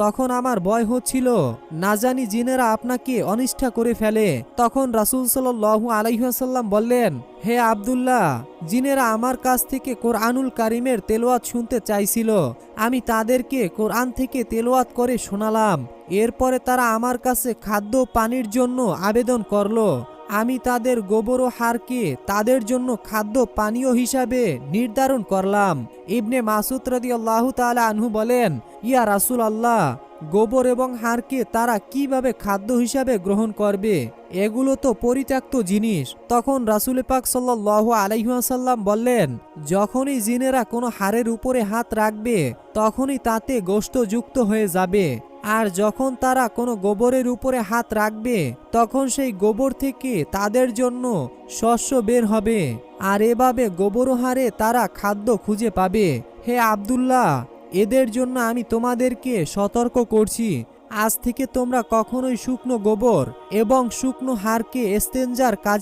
তখন আমার ভয় হচ্ছিল না জানি জিনেরা আপনাকে অনিষ্ঠা করে ফেলে। তখন রাসূল সাল্লাল্লাহু আলাইহি ওয়াসাল্লাম বললেন, হে আব্দুল্লাহ, জিনেরা আমার কাছ থেকে কোরআনুল কারীমের তেলাওয়াত শুনতে চাইছিল। আমি তাদেরকে কোরআন থেকে তেলাওয়াত করে শোনালাম। এরপরে তারা আমার কাছে খাদ্য পানির জন্য আবেদন করলো। আমি তাদের গোবর ও হাড়কে তাদের জন্য খাদ্য পানীয় হিসাবে নির্ধারণ করলাম। ইবনে মাসুদ রাদিয়াল্লাহু তাআলা আনহু বলেন, ইয়া রাসূলুল্লাহ, গোবর এবং হাড়কে তারা কিভাবে খাদ্য হিসাবে গ্রহণ করবে? এগুলো তো পরিত্যক্ত জিনিস। তখন রাসূল পাক সাল্লাল্লাহু আলাইহি ওয়াসাল্লাম বললেন, যখনই জিনেরা কোনো হাড়ের উপরে হাত রাখবে তখনই তাতে গোশত যুক্ত হয়ে যাবে। আর যখন তারা কোনো গোবরের উপরে হাত রাখবে তখন সেই গোবর থেকে তাদের জন্য শস্য বের হবে। আর এভাবে গোবর ও হাড়ে তারা খাদ্য খুঁজে পাবে। হে আব্দুল্লাহ, এদের জন্য আমি তোমাদেরকে সতর্ক করছি, আজ থেকে তোমরা কখনোই শুকনো গোবর এবং শুকনো হাড়কে ইস্তেঞ্জার কাজ